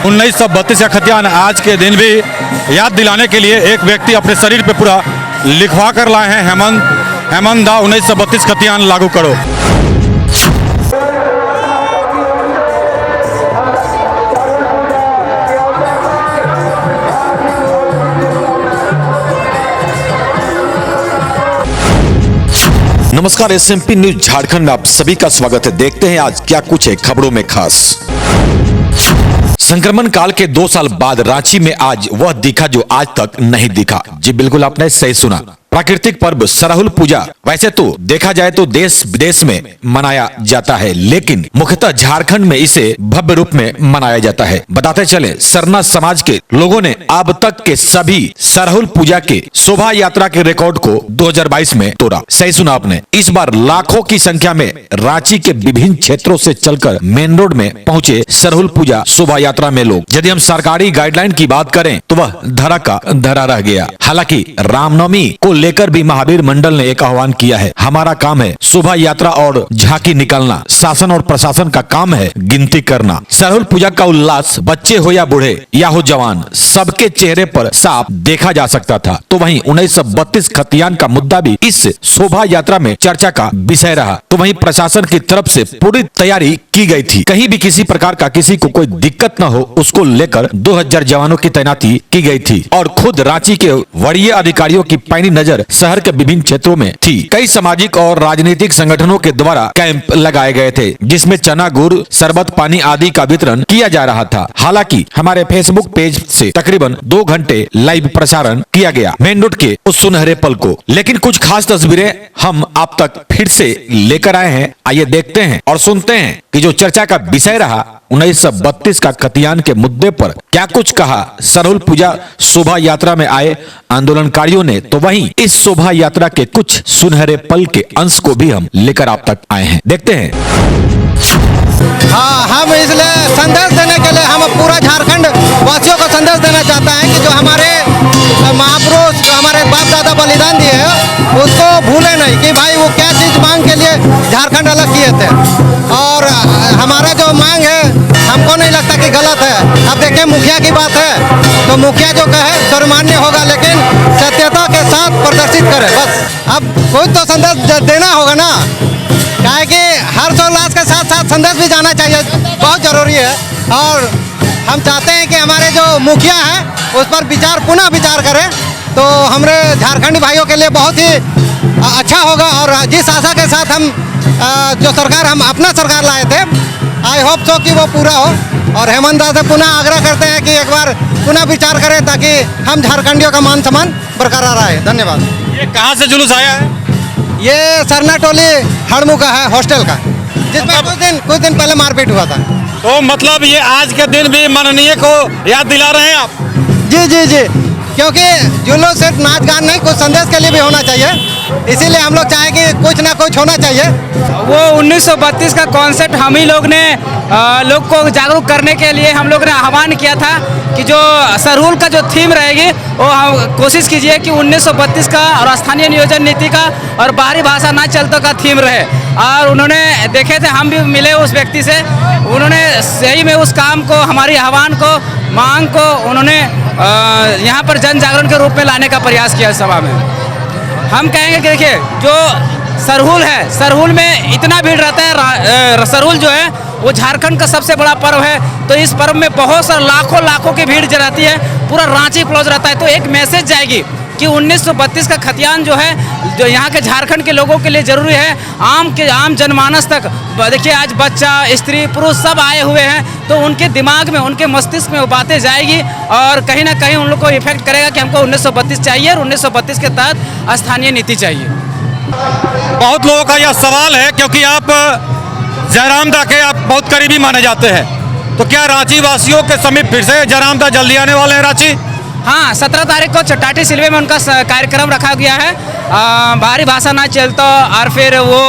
1932 का खतियान आज के दिन भी याद दिलाने के लिए एक व्यक्ति अपने शरीर पे पूरा लिखवा कर लाए हैं, हेमंत दा 1932 खतियान लागू करो। नमस्कार, एसएमपी न्यूज झारखंड में आप सभी का स्वागत है। देखते हैं आज क्या कुछ है खबरों में खास। संक्रमण काल के 2 साल बाद रांची में आज वह दिखा जो आज तक नहीं दिखा। जी बिल्कुल, आपने सही सुना। प्राकृतिक पर्व सरहुल पूजा वैसे तो देखा जाए तो देश विदेश में मनाया जाता है, लेकिन मुख्यतः झारखंड में इसे भव्य रूप में मनाया जाता है। बताते चले, सरना समाज के लोगों ने अब तक के सभी सरहुल पूजा के शोभा यात्रा के रिकॉर्ड को 2022 में तोड़ा। सही सुना आपने। इस बार लाखों की संख्या में रांची के विभिन्न क्षेत्रों से चलकर मेन रोड में पहुंचे सरहुल पूजा शोभा यात्रा में लोग। यदि हम सरकारी गाइडलाइन की बात करें तो वह धरा का धरा रह गया। हालांकि रामनवमी को लेकर भी महावीर मंडल ने एक आह्वान किया है, हमारा काम है शोभा यात्रा और झांकी निकालना, शासन और प्रशासन का काम है गिनती करना। सरहुल पूजा का उल्लास बच्चे हो या बूढ़े या हो जवान, सबके चेहरे पर साफ देखा जा सकता था। तो वहीं 1932 खतियान का मुद्दा भी इस शोभा यात्रा में चर्चा का विषय रहा। तो वहीं प्रशासन की तरफ से पूरी तैयारी की गई थी, कहीं भी किसी प्रकार का किसी को कोई दिक्कत न हो, उसको लेकर 2000 जवानों की तैनाती की गई थी। और खुद रांची के वरीय अधिकारियों की पैनी नजर शहर के विभिन्न क्षेत्रों में थी। कई सामाजिक और राजनीतिक संगठनों के द्वारा कैंप लगाए गए थे, जिसमें चना गुड़, शरबत पानी आदि का वितरण किया जा रहा था। हालांकि हमारे फेसबुक पेज से तकरीबन 2 घंटे लाइव प्रसारण किया गया मेन रोड के उस सुनहरे पल को। लेकिन कुछ खास तस्वीरें हम आप तक फिर से लेकर आए हैं। आइए देखते हैं और सुनते हैं कि जो चर्चा का विषय रहा 1932 का खतियान के मुद्दे पर क्या कुछ कहा सरहुल पूजा शोभा यात्रा में आए आंदोलनकारियों ने। तो वहीं इस शोभा यात्रा के कुछ सुनहरे पल के अंश को भी हम लेकर आप तक आए हैं। देखते हैं। हाँ, हम इसलिए संदेश देने के लिए हम पूरा झारखंड वासियों को संदेश देना चाहते हैं कि जो हमारे महापुरुष, जो हमारे बाप दादा बलिदान दिए हैं, उसको भूले नहीं कि भाई वो क्या चीज़ मांग के लिए झारखंड अलग किए थे। और हमारा जो मांग है हमको नहीं लगता कि गलत है। अब देखिए, मुखिया की बात है तो मुखिया जो कहे सर्वमान्य होगा, लेकिन सत्यता के साथ प्रदर्शित करे बस। अब कोई तो संदेश देना होगा ना, क्या कि हर्षोल्लास के साथ साथ संदेश भी जाना चाहिए, बहुत ज़रूरी है। और हम चाहते हैं कि हमारे जो मुखिया हैं उस पर पुनः विचार करें तो हमारे झारखंडी भाइयों के लिए बहुत ही अच्छा होगा। और जिस आशा के साथ हम जो सरकार हम अपना सरकार लाए थे, आई होप सो कि वो पूरा हो। और हेमंत दा से पुनः आग्रह करते हैं कि एक बार पुनः विचार करें ताकि हम झारखंडियों का मान सम्मान बरकरार रहे। धन्यवाद। ये कहाँ से जुलूस आया है? ये सरना टोली हड़मू का है, हॉस्टल का, जिसमें कुछ दिन पहले मारपीट हुआ था। तो मतलब ये आज के दिन भी माननीय को याद दिला रहे हैं आप? जी जी जी, क्योंकि जुलूस सिर्फ नाच गान नहीं, कुछ संदेश के लिए भी होना चाहिए। इसीलिए हम लोग चाहें कि कुछ ना कुछ होना चाहिए। वो 1932 का कॉन्सेप्ट हम ही लोग ने लोग को जागरूक करने के लिए हम लोग ने आह्वान किया था कि जो सरहुल का जो थीम रहेगी वो हम कोशिश कीजिए कि 1932 का और स्थानीय नियोजन नीति का और बाहरी भाषा ना चलता का थीम रहे। और उन्होंने देखे थे, हम भी मिले उस व्यक्ति से, उन्होंने सही में उस काम को, हमारी आह्वान को, मांग को उन्होंने यहाँ पर जन जागरण के रूप में लाने का प्रयास किया सभा में। हम कहेंगे कि देखिए, जो सरहुल है, सरहुल में इतना भीड़ रहता है। सरहुल जो है वो झारखंड का सबसे बड़ा पर्व है। तो इस पर्व में बहुत सारे लाखों की भीड़ रहती है, पूरा रांची क्लोज रहता है। तो एक मैसेज जाएगी कि 1932 का खतियान जो है, जो यहाँ के झारखंड के लोगों के लिए ज़रूरी है, आम जनमानस तक। देखिए, आज बच्चा, स्त्री, पुरुष सब आए हुए हैं, तो उनके दिमाग में, उनके मस्तिष्क में वो बातें जाएगी और कहीं ना कहीं उन लोग को इफेक्ट करेगा कि हमको 1932 चाहिए और 1932 के तहत स्थानीय नीति चाहिए। बहुत लोगों का यह सवाल है, क्योंकि आप जयराम दा के आप बहुत करीबी माने जाते हैं, तो क्या रांची वासियों के समीप फिर से जयराम दा जल्दी आने वाले हैं रांची? हाँ, 17 तारीख को चट्टाटी सिलवे में उनका कार्यक्रम रखा गया है बाहरी भाषा ना चलता और फिर वो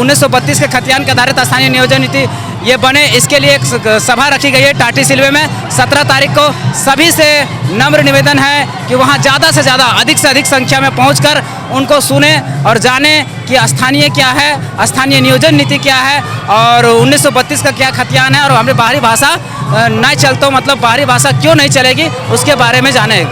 1932 के खतियान के आधारित स्थानीय नियोजन नीति ये बने, इसके लिए एक सभा रखी गई है टाटीसिलवे में 17 तारीख को। सभी से नम्र निवेदन है कि वहाँ ज़्यादा से ज़्यादा अधिक से अधिक संख्या में पहुंचकर उनको सुने और जाने कि स्थानीय क्या है, स्थानीय नियोजन नीति क्या है और 1932 का क्या खतियान है और हमें बाहरी भाषा नहीं चलता मतलब बाहरी भाषा क्यों नहीं चलेगी उसके बारे में जाने।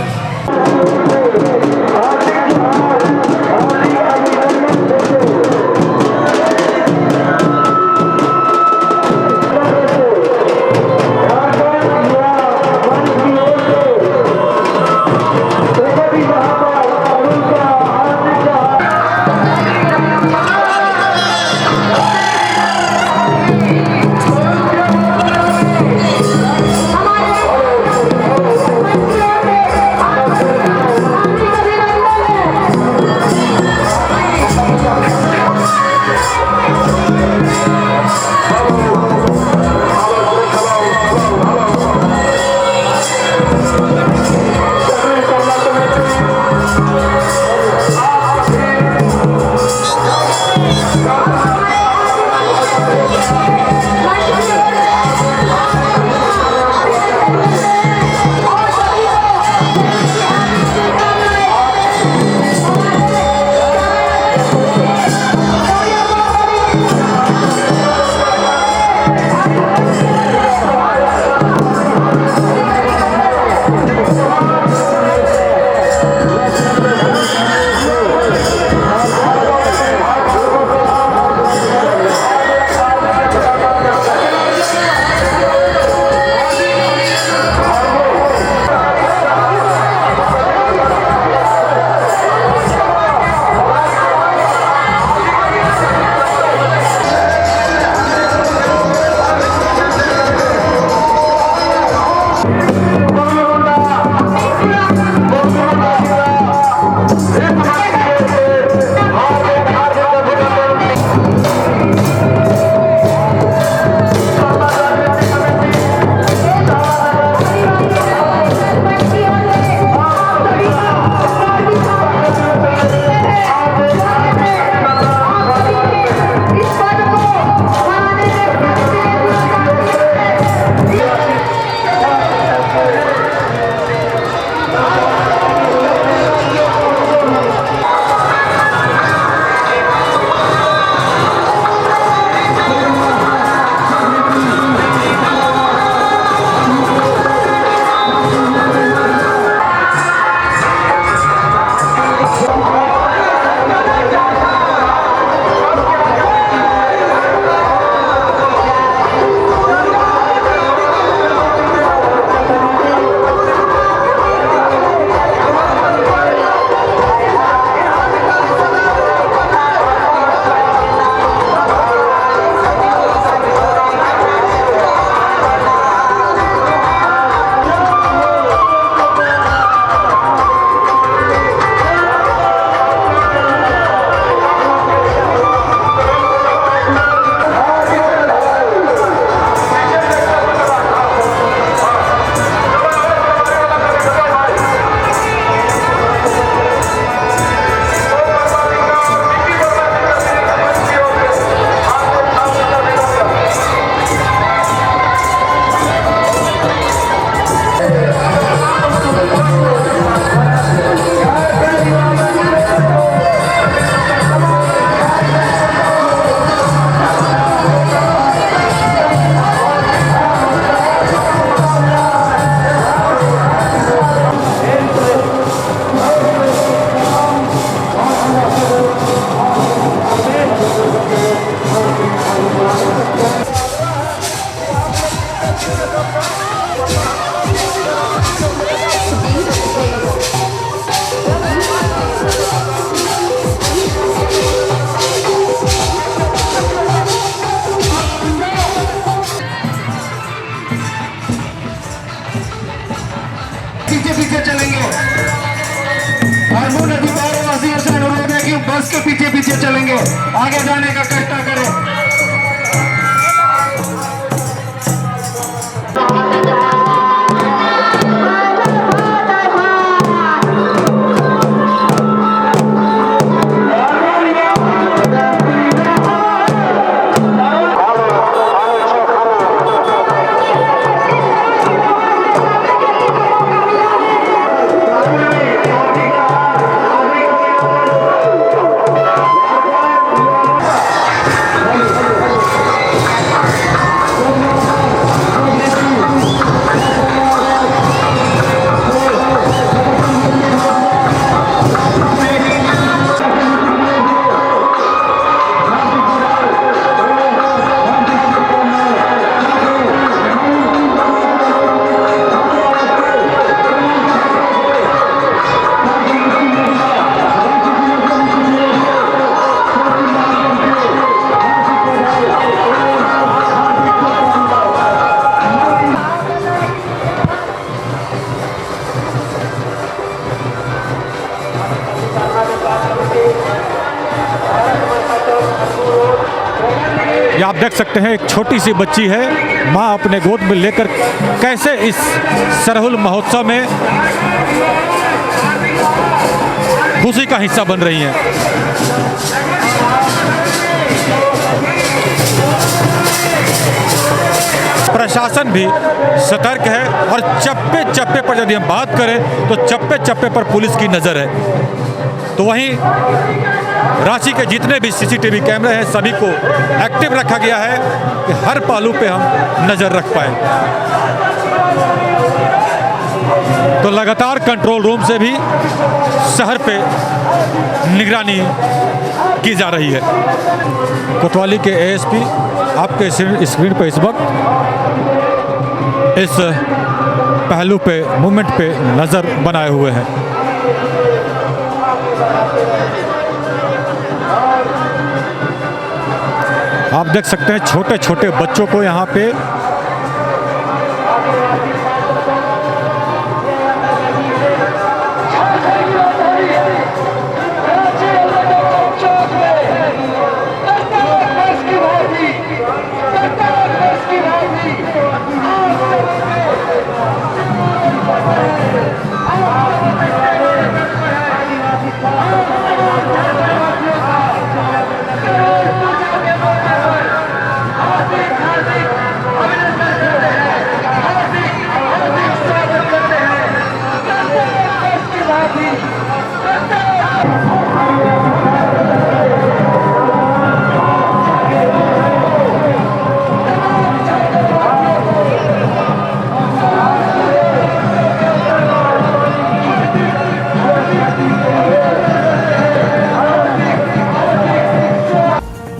बस के पीछे पीछे चलेंगे, आगे जाने का कष्ट करें। ये आप देख सकते हैं, एक छोटी सी बच्ची है, माँ अपने गोद में लेकर कैसे इस सरहुल महोत्सव में खुशी का हिस्सा बन रही हैं। प्रशासन भी सतर्क है और चप्पे चप्पे पर यदि हम बात करें तो चप्पे चप्पे पर पुलिस की नज़र है। तो वहीं रांची के जितने भी सीसीटीवी कैमरे हैं सभी को एक्टिव रखा गया है कि हर पहलू पे हम नज़र रख पाए। तो लगातार कंट्रोल रूम से भी शहर पे निगरानी की जा रही है। कोतवाली के एएसपी आपके स्क्रीन पर इस वक्त इस पहलू पे, मूवमेंट पे नज़र बनाए हुए हैं। आप देख सकते हैं छोटे छोटे बच्चों को यहाँ पे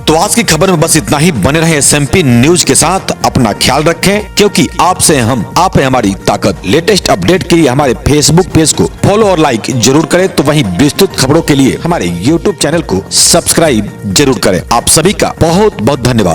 तो आज की खबर में बस इतना ही। बने रहे SMP न्यूज के साथ, अपना ख्याल रखें क्योंकि आपसे हम, आप है हमारी ताकत। लेटेस्ट अपडेट के लिए हमारे फेसबुक पेज को फॉलो और लाइक जरूर करें, तो वहीं विस्तृत खबरों के लिए हमारे YouTube चैनल को सब्सक्राइब जरूर करें। आप सभी का बहुत बहुत धन्यवाद।